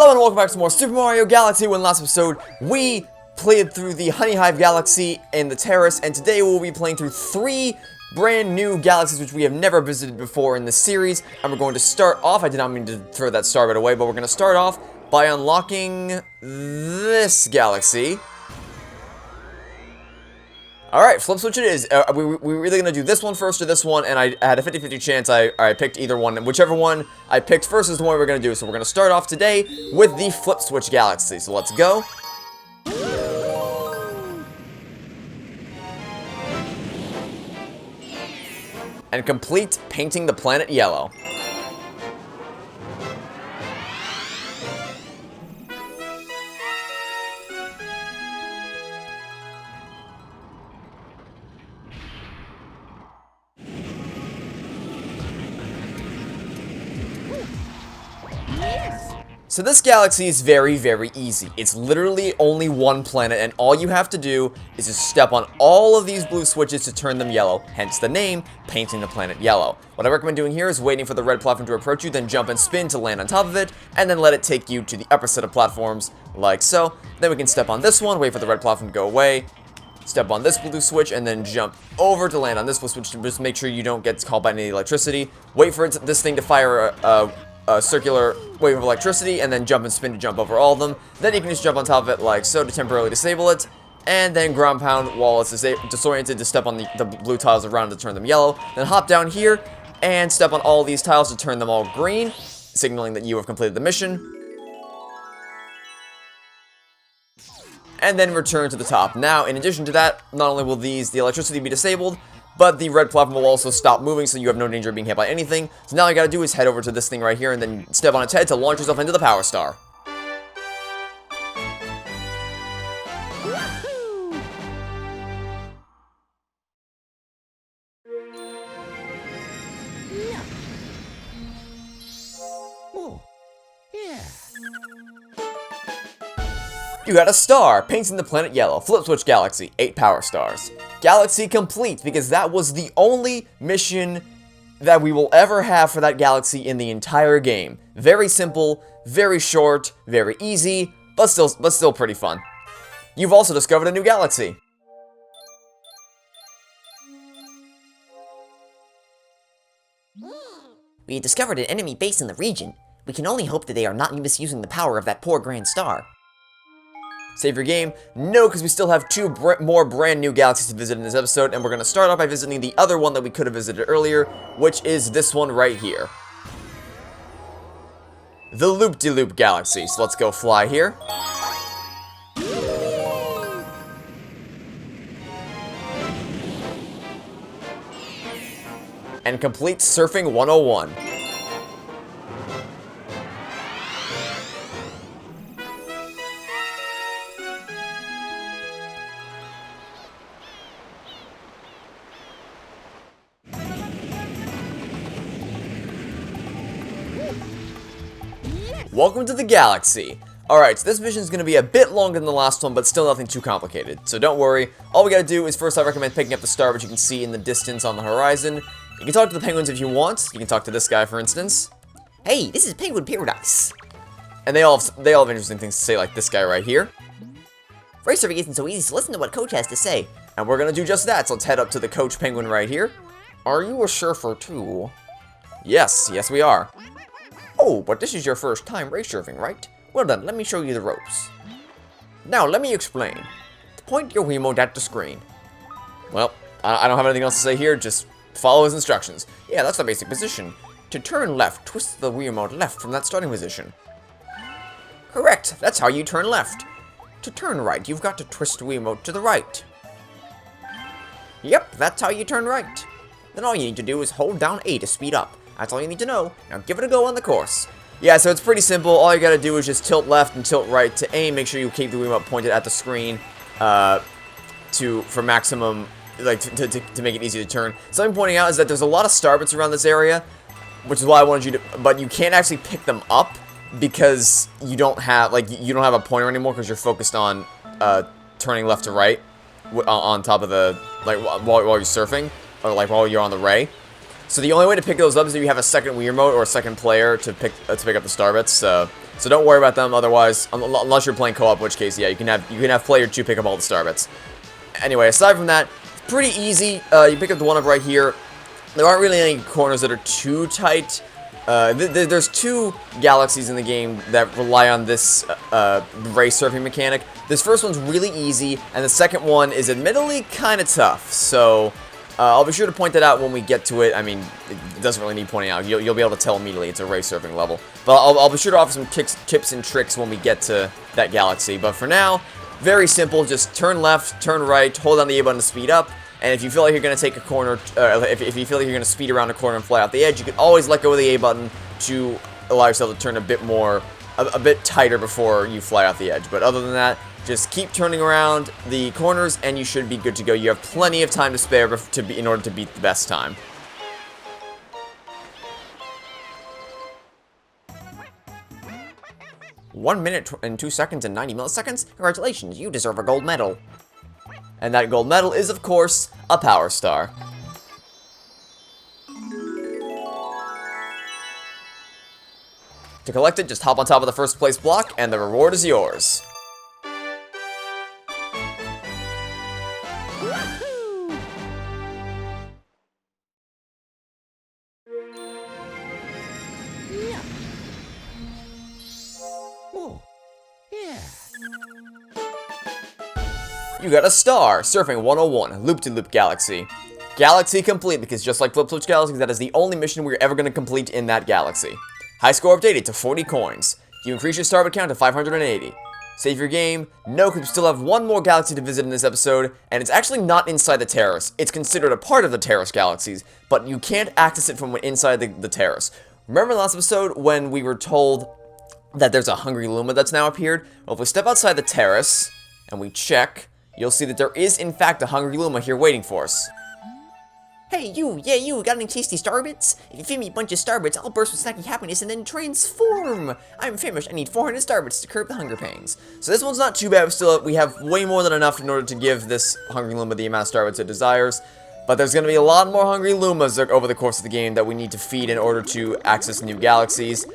Hello and welcome back to more Super Mario Galaxy. In the last episode, we played through the Honey Hive Galaxy and the Terrace, and today we'll be playing through 3 brand new galaxies which we have never visited before in this series. And we're going to start off, I did not mean to throw that star right away, but we're going to start off by unlocking this galaxy. Alright, Flipswitch it is. We're really going to do this one first or this one, and I had a 50-50 chance I picked either one. Whichever one I picked first is the one we're going to do. So we're going to start off today with the Flipswitch Galaxy. So let's go. And complete painting the planet yellow. So this galaxy is very, very easy. It's literally only one planet, and all you have to do is just step on all of these blue switches to turn them yellow, hence the name, painting the planet yellow. What I recommend doing here is waiting for the red platform to approach you, then jump and spin to land on top of it, and then let it take you to the upper set of platforms, like so. Then we can step on this one, wait for the red platform to go away, step on this blue switch, and then jump over to land on this blue switch to just make sure you don't get caught by any electricity. Wait for this thing to fire a circular wave of electricity, and then jump and spin to jump over all of them. Then you can just jump on top of it like so to temporarily disable it, and then ground pound while it's disoriented to step on the blue tiles around to turn them yellow. Then hop down here and step on all these tiles to turn them all green, signaling that you have completed the mission. And then return to the top. Now, in addition to that, not only will the electricity be disabled, but the red platform will also stop moving, so you have no danger of being hit by anything. So now all you gotta do is head over to this thing right here, and then step on its head to launch yourself into the Power Star. You got a star, painting the planet yellow. Flipswitch Galaxy, 8 power stars. Galaxy complete, because that was the only mission that we will ever have for that galaxy in the entire game. Very simple, very short, very easy, but still pretty fun. You've also discovered a new galaxy. We discovered an enemy base in the region. We can only hope that they are not misusing the power of that poor grand star. Save your game? No, because we still have 2 more brand new galaxies to visit in this episode, and we're going to start off by visiting the other one that we could have visited earlier, which is this one right here. The Loodeloop Galaxy. So let's go fly here. And complete Surfing 101. Welcome to the galaxy. Alright, so this mission is going to be a bit longer than the last one, but still nothing too complicated. So don't worry. All we gotta do is first I recommend picking up the star, which you can see in the distance on the horizon. You can talk to the penguins if you want. You can talk to this guy, for instance. Hey, this is Penguin Paradise. And they all have interesting things to say, like this guy right here. Race surfing isn't so easy, so listen to what Coach has to say. And we're gonna do just that, so let's head up to the Coach Penguin right here. Are you a surfer too? Yes, we are. Oh, but this is your first time race surfing, right? Well then, let me show you the ropes. Now, let me explain. Point your Wiimote at the screen. Well, I don't have anything else to say here, just follow his instructions. Yeah, that's the basic position. To turn left, twist the Wiimote left from that starting position. Correct, that's how you turn left. To turn right, you've got to twist the Wiimote to the right. Yep, that's how you turn right. Then all you need to do is hold down A to speed up. That's all you need to know. Now give it a go on the course. Yeah, so it's pretty simple. All you gotta do is just tilt left and tilt right to aim. Make sure you keep the Wiimote pointed at the screen for maximum, like, to make it easy to turn. Something pointing out is that there's a lot of starbits around this area, which is why I wanted you to, but you can't actually pick them up because you don't have a pointer anymore because you're focused on turning left to right on top of the, like, while you're surfing, or like while you're on the ray. So the only way to pick those up is if you have a second Wii Remote or a second player to pick up the starbits. So So don't worry about them otherwise, unless you're playing co-op, in which case, yeah, you can have player 2 pick up all the star bits. Anyway, aside from that, it's pretty easy. You pick up the one up right here. There aren't really any corners that are too tight. There's 2 galaxies in the game that rely on this race surfing mechanic. This first one's really easy, and the second one is admittedly kind of tough. So I'll be sure to point that out when we get to it. I mean, it doesn't really need pointing out. You'll be able to tell immediately it's a race surfing level. But I'll be sure to offer some tips and tricks when we get to that galaxy. But for now, very simple. Just turn left, turn right, hold down the A button to speed up. And if you feel like you're going to take a corner, if you feel like you're going to speed around a corner and fly off the edge, you can always let go of the A button to allow yourself to turn a bit tighter before you fly off the edge. But other than that, just keep turning around the corners and you should be good to go. You have plenty of time to spare in order to beat the best time. "1 minute and 2 seconds and 90 milliseconds? Congratulations, you deserve a gold medal." And that gold medal is, of course, a power star. To collect it, just hop on top of the first place block, and the reward is yours. You got a star! Surfing 101, Loop-de-Loop Galaxy. Galaxy complete, because just like Flipswitch Galaxies, that is the only mission we're ever going to complete in that galaxy. High score updated to 40 coins. You increase your starbit count to 580. Save your game. Note we still have one more galaxy to visit in this episode, and it's actually not inside the terrace. It's considered a part of the terrace galaxies, but you can't access it from inside the terrace. Remember last episode when we were told that there's a Hungry Luma that's now appeared? Well, if we step outside the terrace, and we check, you'll see that there is, in fact, a Hungry Luma here waiting for us. Hey, you, yeah, you, got any tasty starbits? If you feed me a bunch of starbits, I'll burst with snacky happiness and then transform! I'm famished, I need 400 starbits to curb the hunger pangs. So this one's not too bad, we have way more than enough in order to give this Hungry Luma the amount of starbits it desires. But there's going to be a lot more Hungry Lumas over the course of the game that we need to feed in order to access new galaxies.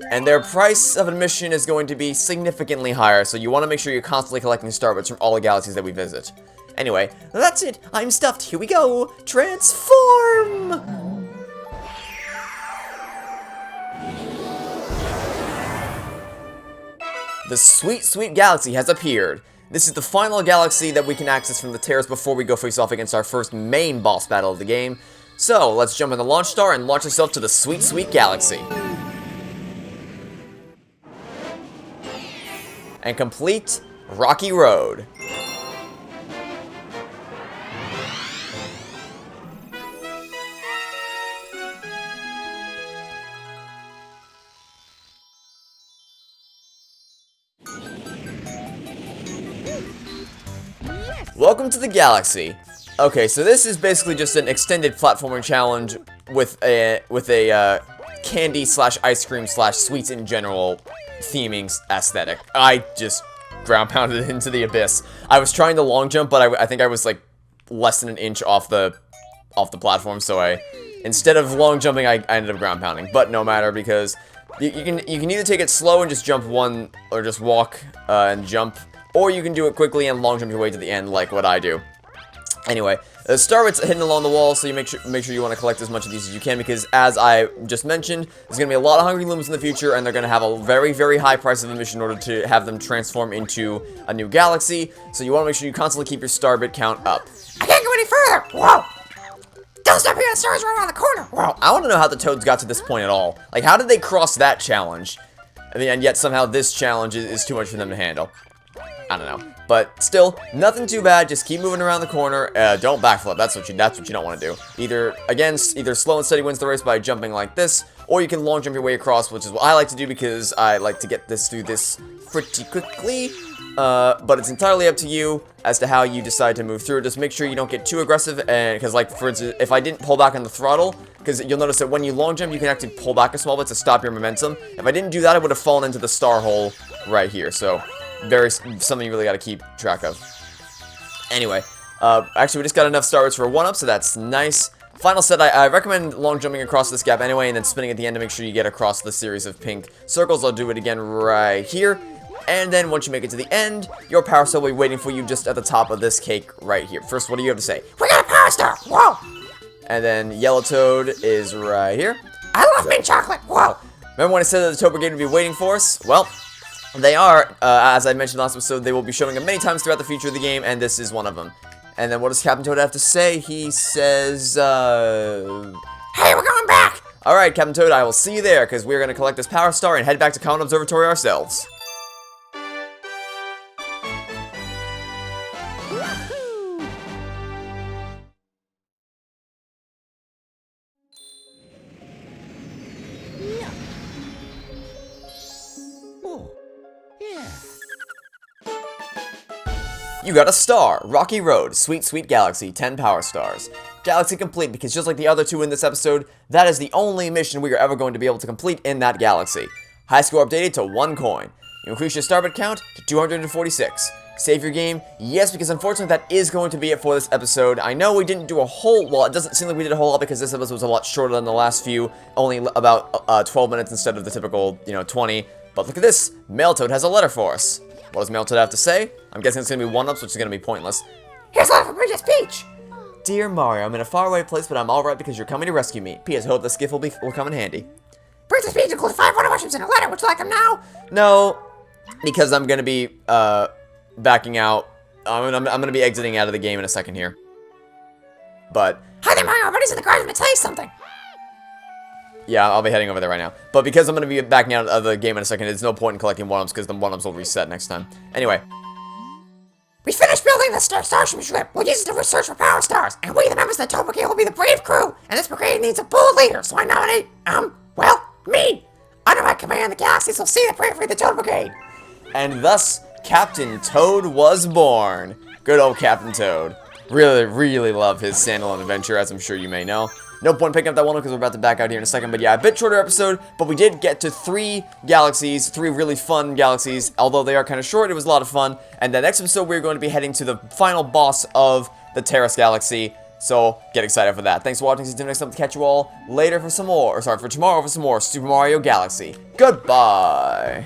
And their price of admission is going to be significantly higher, so you want to make sure you're constantly collecting starbits from all the galaxies that we visit. Anyway, that's it. I'm stuffed. Here we go. Transform! The Sweet Sweet Galaxy has appeared. This is the final galaxy that we can access from the terrace before we go face off against our first main boss battle of the game. So, let's jump in the launch star and launch ourselves to the Sweet Sweet Galaxy. And complete Rocky Road. Welcome to the Galaxy. Okay, so this is basically just an extended platforming challenge with a candy slash ice slash cream slash sweets in general theming aesthetic. I just ground pounded it into the abyss. I was trying to long jump, but I think I was like less than an inch off the platform, so instead of long jumping, I ended up ground pounding. But no matter, because you can either take it slow and just jump one, or just walk and jump, or you can do it quickly and long jump your way to the end, like what I do. Anyway, the starbits hidden along the wall, so you make sure you want to collect as much of these as you can, because as I just mentioned, there's going to be a lot of Hungry Lumas in the future, and they're going to have a very, very high price of admission in order to have them transform into a new galaxy, so you want to make sure you constantly keep your starbit count up. I can't go any further! Whoa! Don't stop here, the star's right around the corner! Whoa, I want to know how the Toads got to this point at all. Like, how did they cross that challenge? I mean, and yet somehow this challenge is too much for them to handle. I don't know. But still, nothing too bad. Just keep moving around the corner. Don't backflip. That's what you don't want to do. Either slow and steady wins the race by jumping like this, or you can long jump your way across, which is what I like to do because I like to get through this pretty quickly. But it's entirely up to you as to how you decide to move through. Just make sure you don't get too aggressive, and because, like, for instance, if I didn't pull back on the throttle, because you'll notice that when you long jump, you can actually pull back a small bit to stop your momentum. If I didn't do that, I would have fallen into the star hole right here. So something you really got to keep track of. Anyway, actually we just got enough starbits for a 1-up, so that's nice. Final set, I recommend long jumping across this gap anyway, and then spinning at the end to make sure you get across the series of pink circles. I'll do it again right here. And then once you make it to the end, your power star will be waiting for you just at the top of this cake right here. First, what do you have to say? We got a power star! Whoa! And then Yellow Toad is right here. I love mint chocolate! Whoa! Remember when I said that the Toad Brigade would be waiting for us? Well, they are. As I mentioned last episode, they will be showing up many times throughout the future of the game, and this is one of them. And then what does Captain Toad have to say? He says, Hey, we're going back! Alright, Captain Toad, I will see you there, because we're going to collect this power star and head back to Comet Observatory ourselves. You got a star! Rocky Road, Sweet Sweet Galaxy, 10 power stars. Galaxy complete, because just like the other two in this episode, that is the only mission we are ever going to be able to complete in that galaxy. High score updated to 1 coin. You increase your starbit count to 246. Save your game? Yes, because unfortunately that is going to be it for this episode. I know we didn't do a whole, well, it doesn't seem like we did a whole lot because this episode was a lot shorter than the last few, only about 12 minutes instead of the typical, 20. But look at this, Mailtoad has a letter for us. What does Mailtoad have to say? I'm guessing it's going to be 1-ups, which is going to be pointless. Here's a letter from Princess Peach! Dear Mario, I'm in a faraway place, but I'm alright because you're coming to rescue me. P.S. I hope this gift will come in handy. Princess Peach includes 5 wonder mushrooms in a letter. Would you like them now? No, because I'm going to be, backing out. I'm going to be exiting out of the game in a second here. But... Hi there, Mario. Everybody's in the garden. Let me tell you something. Yeah, I'll be heading over there right now. But because I'm going to be backing out of the game in a second, there's no point in collecting 1-ups because the 1-ups will reset next time. Anyway. We finished building the Starship ship. We'll use it to search for power stars. And we, the members of the Toad Brigade, will be the brave crew. And this brigade needs a bold leader. So I nominate, well, me. Under my command, the Galaxies will see the bravery of the Toad Brigade. And thus, Captain Toad was born. Good old Captain Toad. Really, really love his standalone adventure, as I'm sure you may know. No point picking up that one because we're about to back out here in a second. But yeah, a bit shorter episode, but we did get to 3 galaxies, 3 really fun galaxies. Although they are kind of short, it was a lot of fun. And the next episode, we're going to be heading to the final boss of the Terrace Galaxy. So, get excited for that. Thanks for watching. See you next time to catch you all later for some more, or sorry, for tomorrow for some more Super Mario Galaxy. Goodbye!